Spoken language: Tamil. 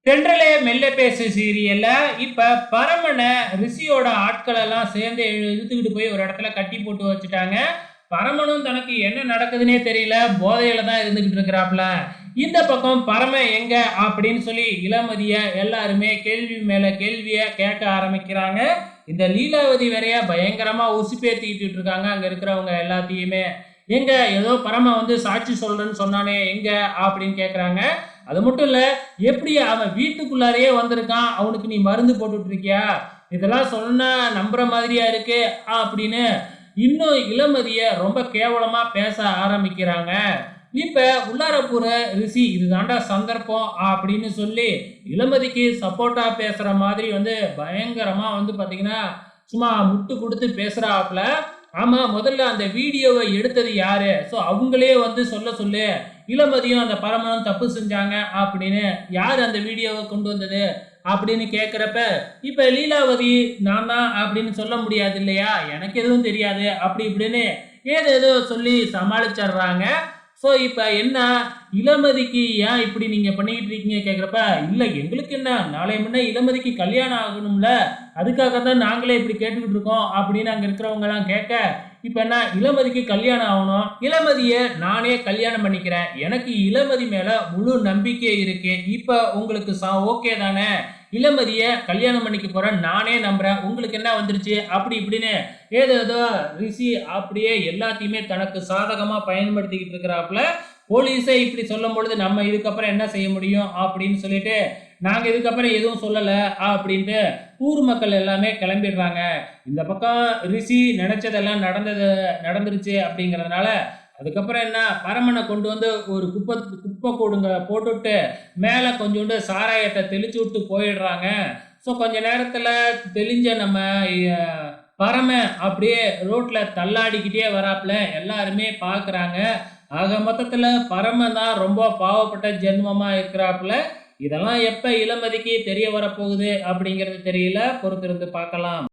தென்றலே மெல்ல பேசு சீரியல்ல இப்ப பரமன ரிஷியோட ஆட்கள் எல்லாம் சேர்ந்து இழுத்துக்கிட்டு போய் ஒரு இடத்துல கட்டி போட்டு வச்சுட்டாங்க. பரமனும் தனக்கு என்ன நடக்குதுன்னே தெரியல. போதையில தான் இருந்துகிட்டு இருக்கிறாப்ல. இந்த பக்கம் பரமன் எங்க அப்படின்னு சொல்லி இளமதிய எல்லாருமே கேள்வி மேல கேள்விய கேட்க ஆரம்பிக்கிறாங்க. இந்த லீலாவதி வேறையா பயங்கரமா உசுப்பேத்திக்கிட்டு இருக்காங்க அங்க இருக்கிறவங்க எல்லாத்தையுமே. எங்க ஏதோ பரம வந்து சாட்சி சொல்றேன்னு சொன்னானே எங்க அப்படின்னு கேட்குறாங்க. அது மட்டும் இல்ல, எப்படி அவன் வீட்டுக்குள்ளாரையே வந்திருக்கான், அவனுக்கு நீ மருந்து போட்டுட்டு இருக்கியா? இதெல்லாம் சொன்னா நம்புற மாதிரியா இருக்கு அப்படின்னு இன்னும் இளமதிய ரொம்ப கேவலமா பேச ஆரம்பிக்கிறாங்க. இப்ப உள்ளார போற ரிஷி இதுதான்டா சந்தர்ப்பம் அப்படின்னு சொல்லி இளமதிக்கு சப்போர்ட்டா பேசுற மாதிரி வந்து பயங்கரமா வந்து பாத்தீங்கன்னா சும்மா முட்டு கொடுத்து பேசுறாப்புல. ஆமா, முதல்ல அந்த வீடியோவை எடுத்தது யாரு? ஸோ அவங்களே வந்து சொல்ல சொல்லு. இளமதியும் அந்த பரமனும் தப்பு செஞ்சாங்க அப்படின்னு யார் அந்த வீடியோவை கொண்டு வந்தது அப்படின்னு கேட்குறப்ப, இப்ப லீலாவதி நான் தான் அப்படின்னு சொல்ல முடியாது இல்லையா? எனக்கு எதுவும் தெரியாது அப்படி இப்படின்னு ஏதேதோ சொல்லி சமாளிச்சிடுறாங்க. ஸோ இப்ப என்ன, இளமதிக்கு ஏன் இப்படி நீங்க பண்ணிக்கிட்டு இருக்கீங்க கேட்குறப்ப, இல்ல எங்களுக்கு என்ன, நாளை முன்ன இளமதிக்கு கல்யாணம் ஆகணும்ல, அதுக்காக தான் நாங்களே இப்படி கேட்டுக்கிட்டு இருக்கோம் அப்படின்னு அங்க இருக்கிறவங்க எல்லாம் கேட்க, இப்ப என்ன இளமதிக்கு கல்யாணம் ஆகணும், இளமதிய நானே கல்யாணம் பண்ணிக்கிறேன், எனக்கு இளமதி மேல முழு நம்பிக்கை இருக்கு, இப்ப உங்களுக்கு ஓகே தானே, இளமதிய கல்யாணம் பண்ணிக்க போறேன் நானே நம்புறேன், உங்களுக்கு என்ன வந்துருச்சு அப்படி இப்படின்னு ஏதேதோ ரிஷி அப்படியே எல்லாத்தையுமே தனக்கு சாதகமா பயன்படுத்திக்கிட்டு இருக்கிறாப்புல. போலீஸே இப்படி சொல்லும் பொழுது நம்ம இதுக்கப்புறம் என்ன செய்ய முடியும் அப்படின்னு சொல்லிட்டு நாங்க இதுக்கப்புறம் எதுவும் சொல்லல அப்படின்ட்டு ஊர் மக்கள் எல்லாமே கிளம்பிடுறாங்க. இந்த பக்கம் ரிஷி நினைச்சதெல்லாம் நடந்துருச்சு அப்படிங்கிறதுனால அதுக்கப்புறம் என்ன, பரமனை கொண்டு வந்து ஒரு குப்பை குப்பை கூடுங்க போட்டுவிட்டு மேலே கொஞ்சோண்டு சாராயத்தை தெளிச்சு விட்டு போயிடுறாங்க. ஸோ கொஞ்ச நேரத்தில் தெளிஞ்ச நம்ம பரமன் அப்படியே ரோட்ல தள்ளாடிக்கிட்டே வராப்புல எல்லாருமே பார்க்குறாங்க. ஆக மொத்தத்தில் பரமன் தான் ரொம்ப பாவப்பட்ட ஜென்மமா இருக்கிறாப்புல. இதெல்லாம் எப்ப இளமதிக்கு தெரிய வரப்போகுது அப்படிங்கிறது தெரியல, பொறுத்திருந்து பார்க்கலாம்.